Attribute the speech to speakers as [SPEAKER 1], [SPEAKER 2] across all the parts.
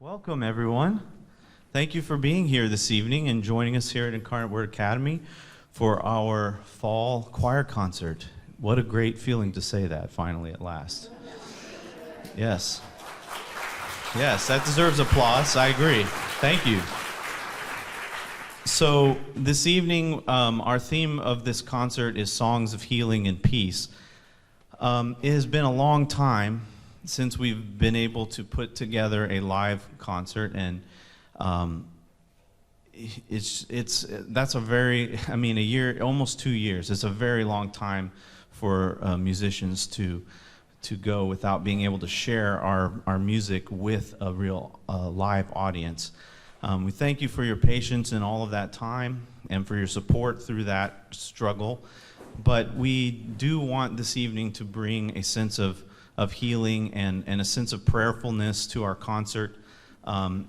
[SPEAKER 1] Welcome, everyone. Thank you for being here this evening and joining us here at Incarnate Word Academy for our fall choir concert. What a great feeling to say that finally at last. Yes. Yes, that deserves applause. I agree. Thank you. So this evening, our theme of this concert is Songs of Healing and Peace. It has been a long time since we've been able to put together a live concert, and that's a very, a year, almost 2 years. It's a very long time for musicians to go without being able to share our music with a real live audience. We thank you for your patience in all of that time and for your support through that struggle. But we do want this evening to bring a sense of healing and a sense of prayerfulness to our concert.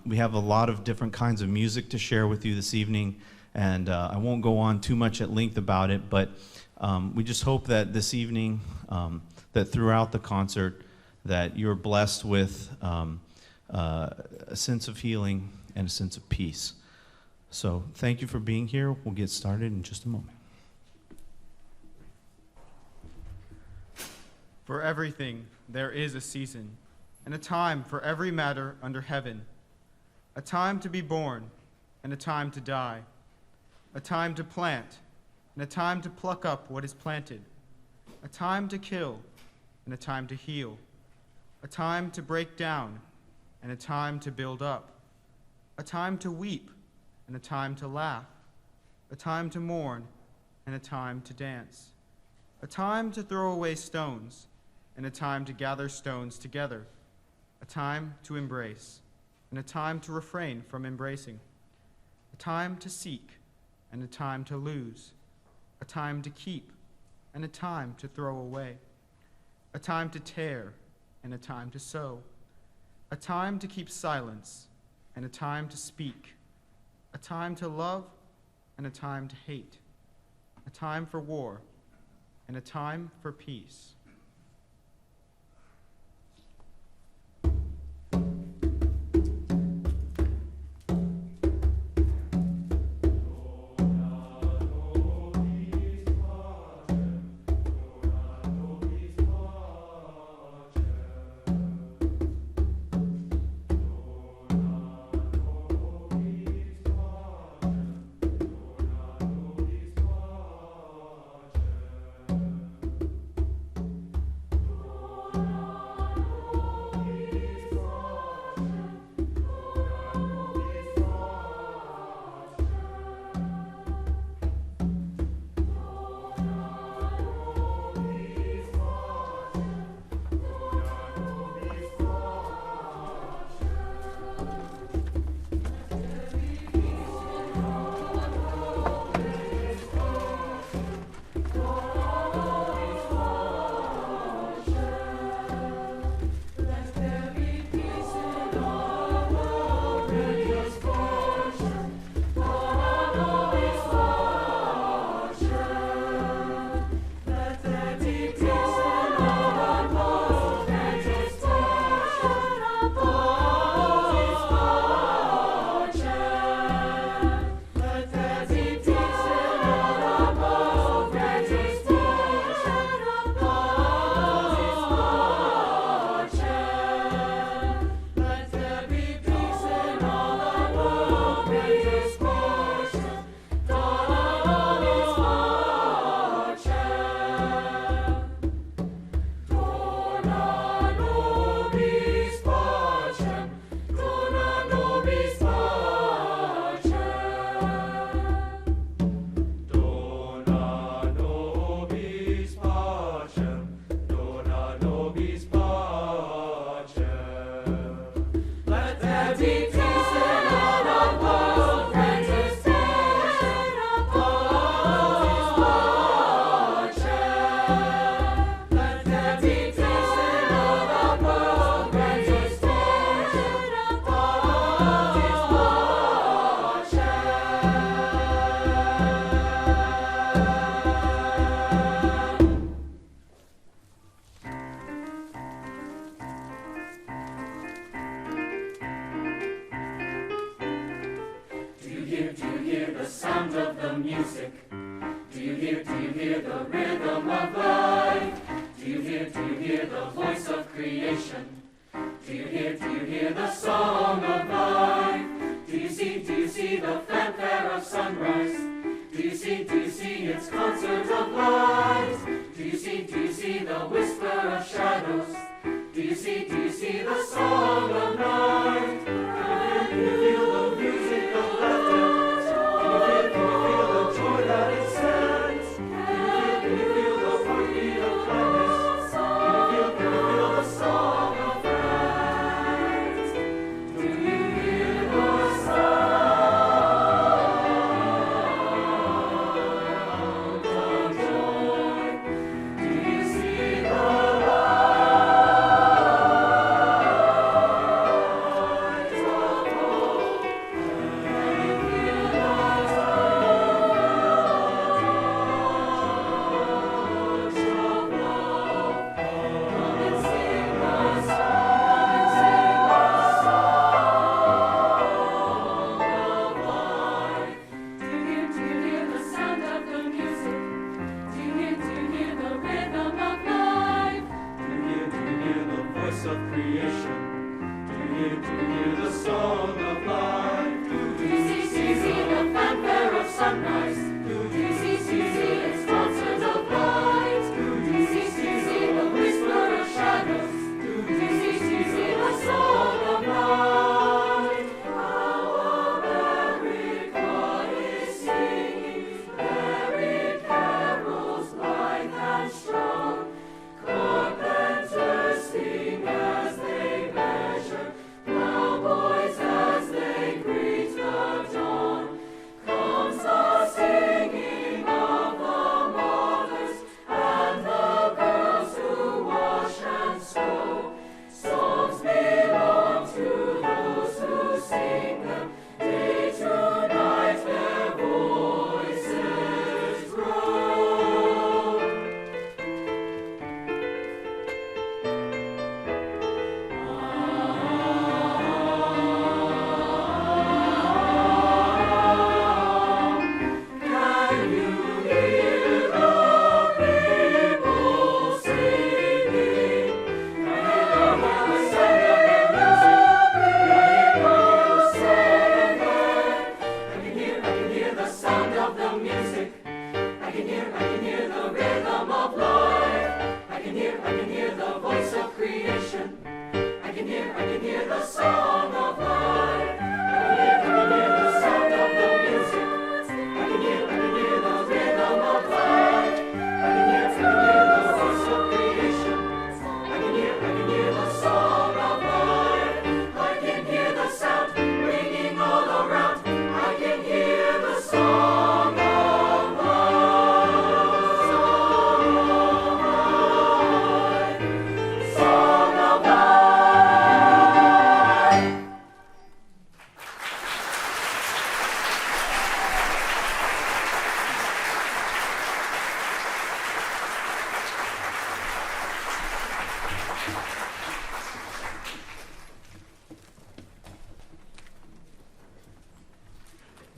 [SPEAKER 1] We have a lot of different kinds of music to share with you this evening, and I won't go on too much at length about it, but we just hope that this evening, that throughout the concert, that you're blessed with a sense of healing and a sense of peace. So thank you for being here. We'll get started in just a moment.
[SPEAKER 2] For everything there is a season, and a time for every matter under heaven, a time to be born, and a time to die, a time to plant, and a time to pluck up what is planted, a time to kill, and a time to heal, a time to break down, and a time to build up, a time to weep, and a time to laugh, a time to mourn, and a time to dance, a time to throw away stones, and a time to gather stones together, a time to embrace, and a time to refrain from embracing, a time to seek, and a time to lose, a time to keep, and a time to throw away, a time to tear, and a time to sow, a time to keep silence, and a time to speak, a time to love, and a time to hate, a time for war, and a time for peace.
[SPEAKER 3] hear the sound of the music? Do you hear the rhythm of life? Do you hear the voice of creation? Do you hear the song of life? Do you see the fanfare of sunrise? Do you see its concert of light? Do you see the whisper of shadows? Do you see the song of night? Do you feel the music of laughter? Do you feel the joy that it sends? Do you feel the heartbeat of gladness? Do you feel the song of friends? Do you hear the sound of joy? Do you see the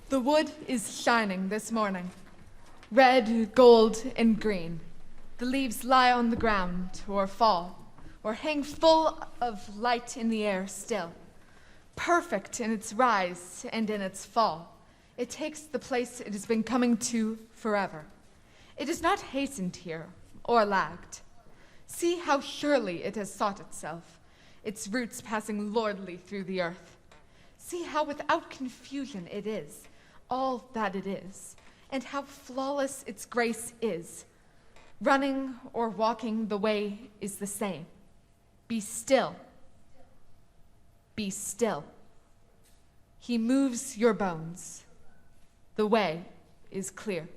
[SPEAKER 4] The wood is shining this morning, red, gold, and green. The leaves lie on the ground, or fall, or hang full of light in the air still. Perfect in its rise and in its fall, it takes the place it has been coming to forever. It is not hastened here, or lagged. See how surely it has sought itself, its roots passing lordly through the earth. See how without confusion it is, all that it is, and how flawless its grace is. Running or walking, the way is the same. Be still. Be still. He moves your bones. The way is clear.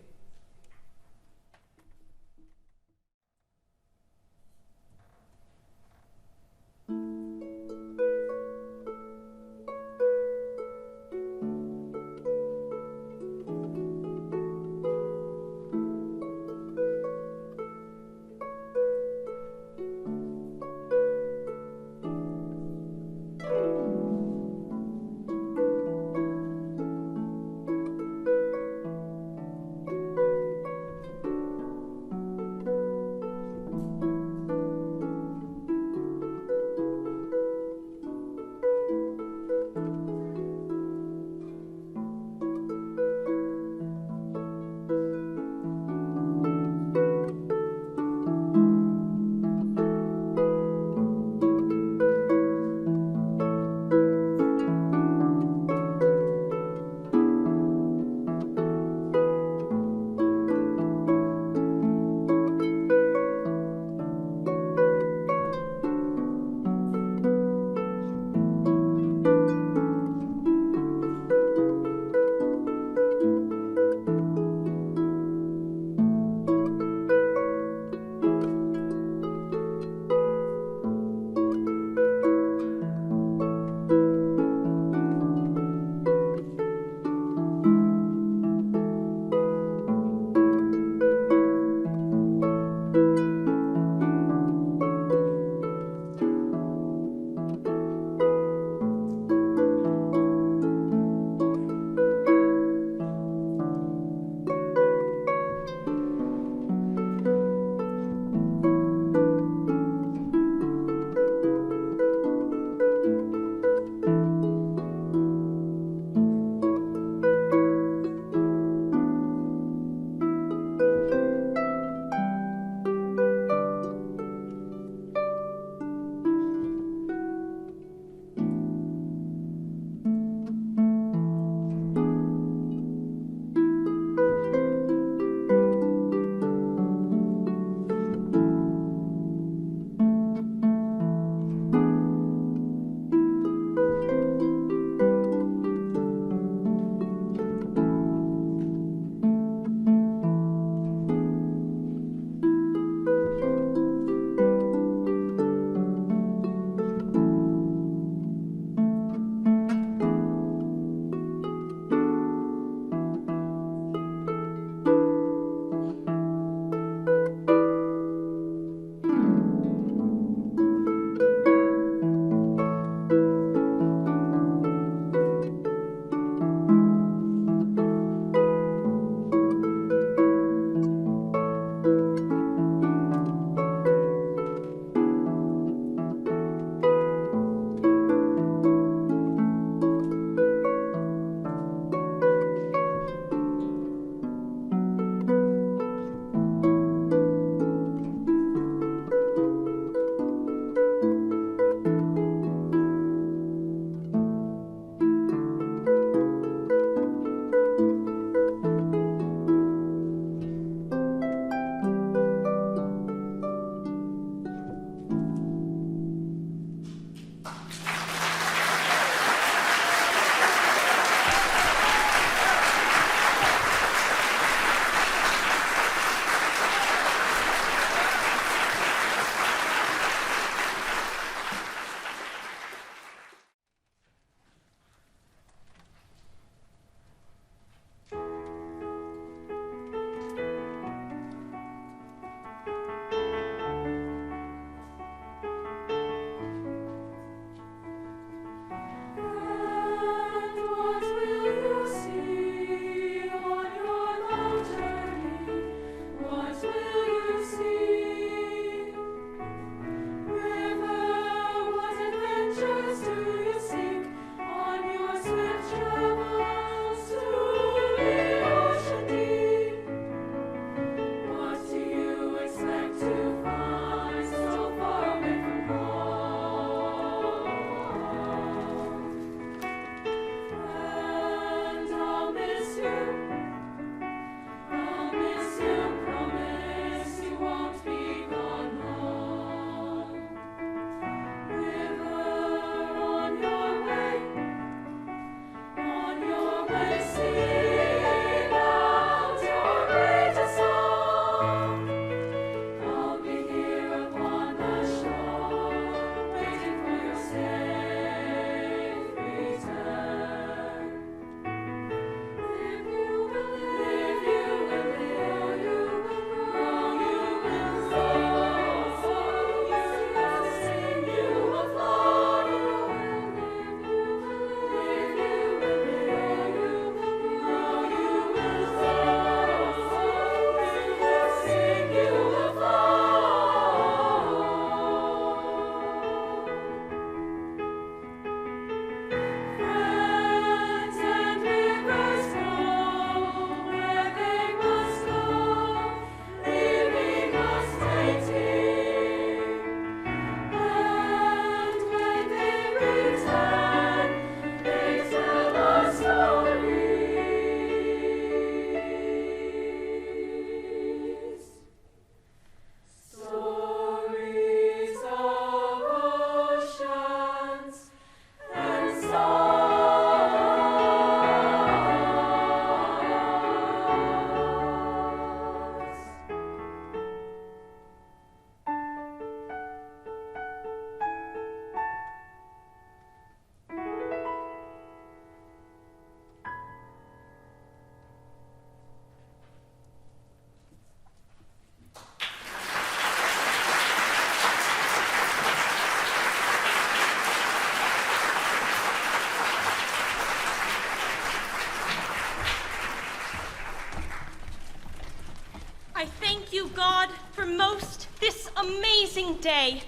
[SPEAKER 5] I thank you, God, for most this amazing day,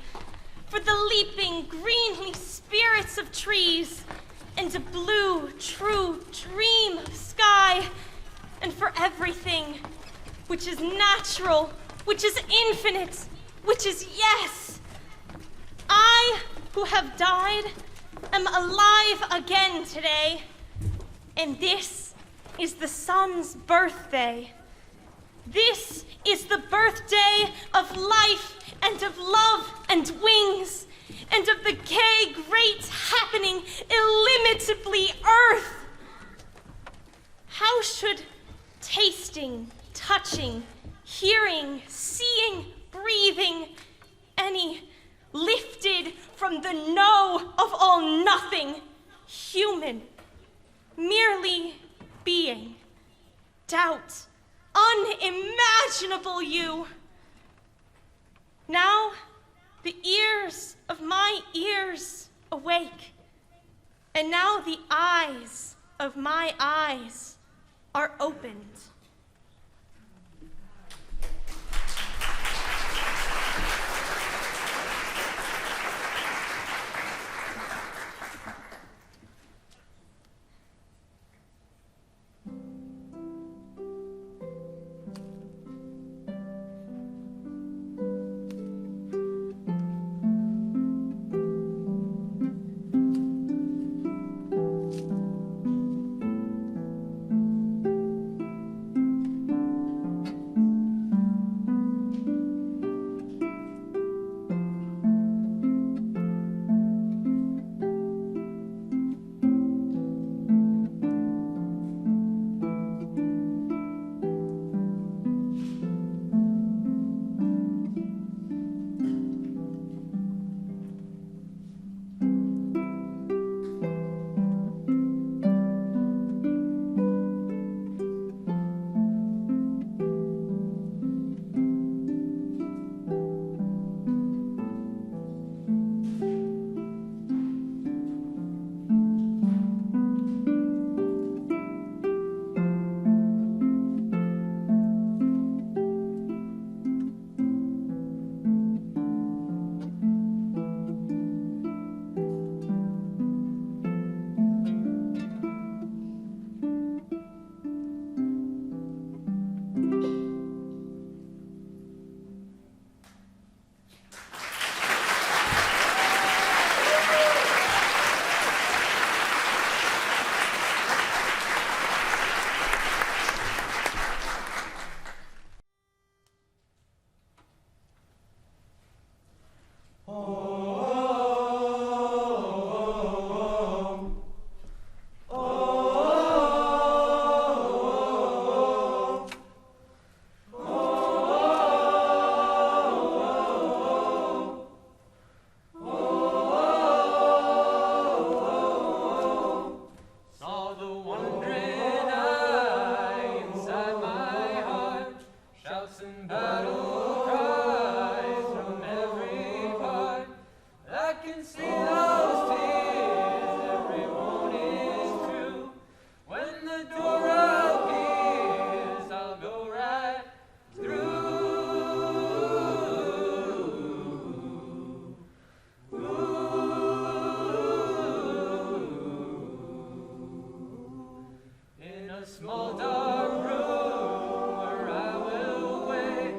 [SPEAKER 5] for the leaping, greenly spirits of trees, and a blue, true dream of sky, and for everything which is natural, which is infinite, which is yes. I, who have died, am alive again today, and this is the sun's birthday. This is the birthday of life and of love and wings, and of the gay great happening illimitably earth. How should tasting, touching, hearing, seeing, breathing, any lifted from the no of all nothing, human, merely being, doubt, unimaginable you. Now the ears of my ears awake, and now the eyes of my eyes are opened.
[SPEAKER 3] Small dark room where I will wait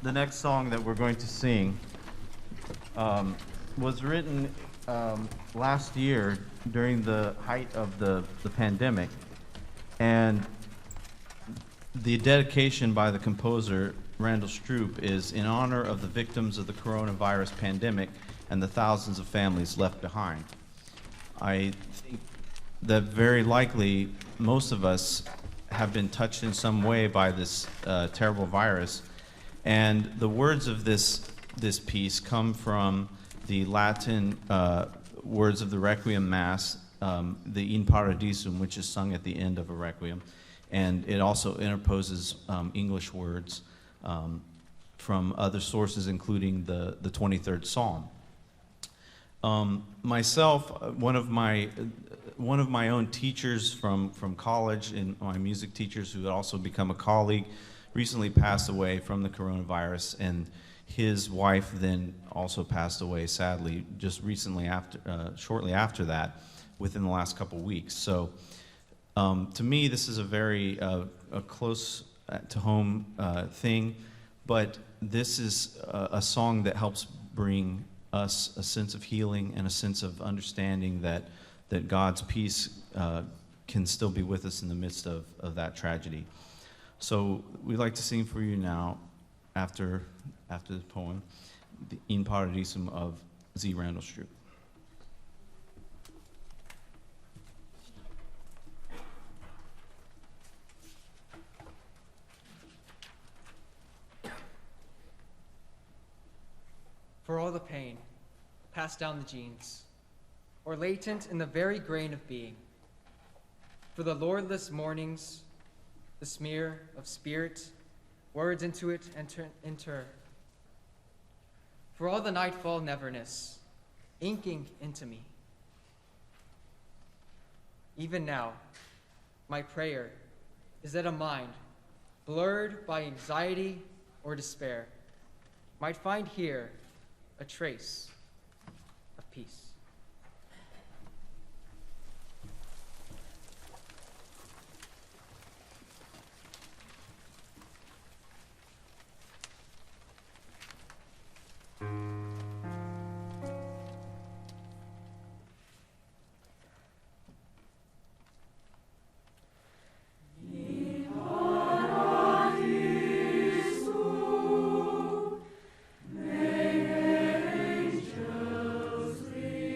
[SPEAKER 1] the next song that we're going to sing was written last year during the height of the pandemic, and the dedication by the composer Randall Stroope is in honor of the victims of the coronavirus pandemic and the thousands of families left behind. I think that very likely most of us have been touched in some way by this terrible virus, and the words of this piece come from the Latin words of the Requiem Mass, the In Paradisum, which is sung at the end of a Requiem, and it also interposes English words from other sources, including the 23rd Psalm. Myself, one of my own teachers from college, and my music teachers who had also become a colleague, recently passed away from the coronavirus, and his wife then also passed away, sadly, just recently shortly after that, within the last couple weeks. So to me, this is a very a close to home thing, but this is a song that helps bring us a sense of healing and a sense of understanding that God's peace can still be with us in the midst of that tragedy. So we'd like to sing for you now, after the poem, the In Paradisum of Z. Randall Stroope.
[SPEAKER 6] For all the pain, passed down the genes, or latent in the very grain of being, for the lordless mornings, the smear of spirit, words into it enter, for all the nightfall neverness, inking into me. Even now, my prayer is that a mind, blurred by anxiety or despair, might find here a trace of peace.
[SPEAKER 3] Angels lead.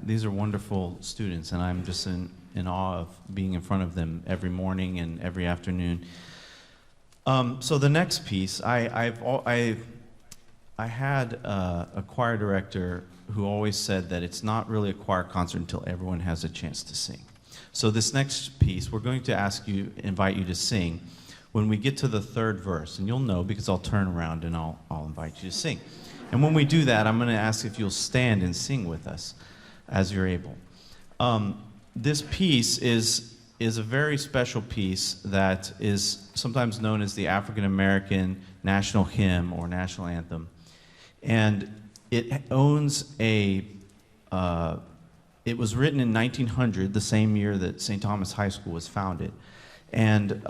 [SPEAKER 1] these are wonderful students, and I'm just in awe of being in front of them every morning and every afternoon. So the next piece, I had a choir director who always said that it's not really a choir concert until everyone has a chance to sing. So this next piece, we're going to invite you to sing when we get to the third verse, and you'll know because I'll turn around and I'll invite you to sing. And when we do that, I'm going to ask if you'll stand and sing with us as you're able. This piece is a very special piece that is sometimes known as the African American national hymn or national anthem. And it owns it was written in 1900, the same year that St. Thomas High School was founded. And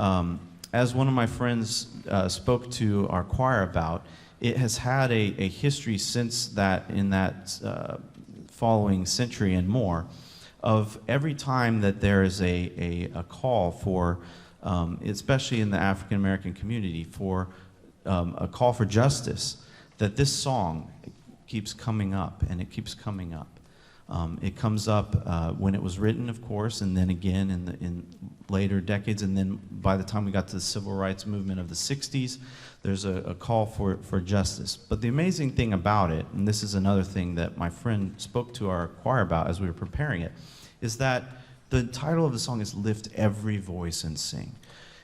[SPEAKER 1] as one of my friends spoke to our choir about, it has had a history since that, in that following century and more, of every time that there is a call for, especially in the African American community, for a call for justice, that this song keeps coming up, and it keeps coming up. It comes up when it was written, of course, and then again in later decades, and then by the time we got to the civil rights movement of the 60s, there's a call for justice. But the amazing thing about it, and this is another thing that my friend spoke to our choir about as we were preparing it, is that the title of the song is Lift Every Voice and Sing.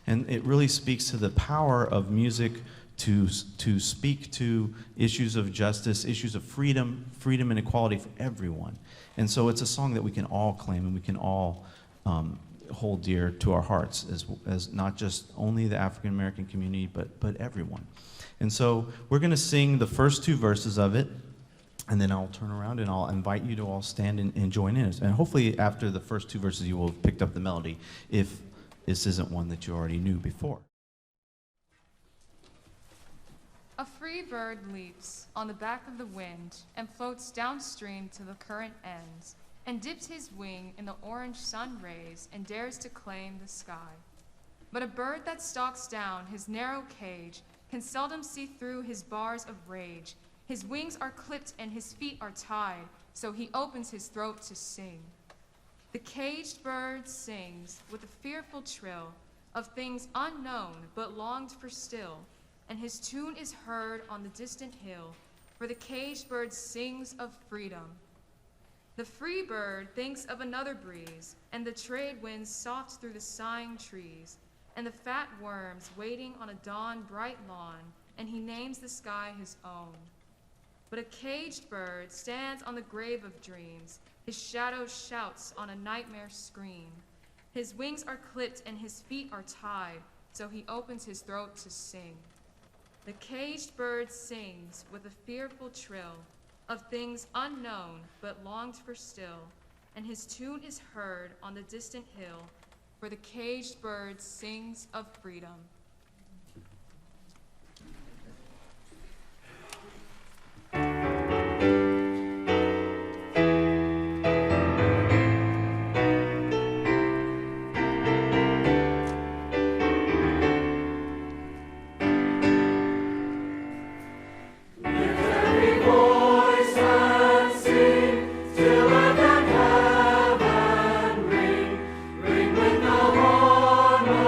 [SPEAKER 1] And it really speaks to the power of music to speak to issues of justice, issues of freedom and equality for everyone. And so it's a song that we can all claim and we can all hold dear to our hearts as not just only the African American community, but everyone. And so we're going to sing the first two verses of it, and then I'll turn around and I'll invite you to all stand and join in. And hopefully after the first two verses you will have picked up the melody if this isn't one that you already knew before.
[SPEAKER 7] A free bird leaps on the back of the wind and floats downstream to the current ends, and dips his wing in the orange sun rays and dares to claim the sky. But a bird that stalks down his narrow cage can seldom see through his bars of rage. His wings are clipped and his feet are tied, so he opens his throat to sing. The caged bird sings with a fearful trill of things unknown but longed for still, and his tune is heard on the distant hill, for the caged bird sings of freedom. The free bird thinks of another breeze, and the trade winds soft through the sighing trees, and the fat worms waiting on a dawn bright lawn, and he names the sky his own. But a caged bird stands on the grave of dreams, his shadow shouts on a nightmare scream. His wings are clipped and his feet are tied, so he opens his throat to sing. The caged bird sings with a fearful trill of things unknown but longed for still, and his tune is heard on the distant hill, for the caged bird sings of freedom.
[SPEAKER 3] Ring with the harmonies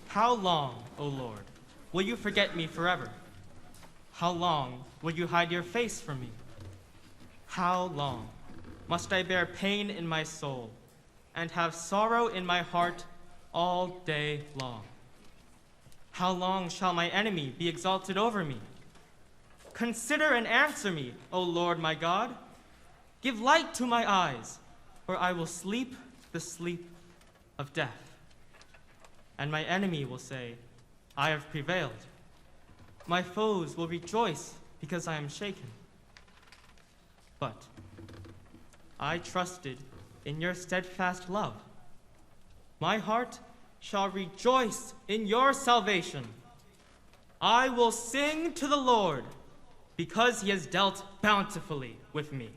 [SPEAKER 8] How long, O Lord, will you forget me forever? How long will you hide your face from me? How long must I bear pain in my soul and have sorrow in my heart all day long? How long shall my enemy be exalted over me? Consider and answer me, O Lord my God. Give light to my eyes, or I will sleep the sleep of death. And my enemy will say, I have prevailed. My foes will rejoice because I am shaken. But I trusted in your steadfast love. My heart shall rejoice in your salvation. I will sing to the Lord because he has dealt bountifully with me.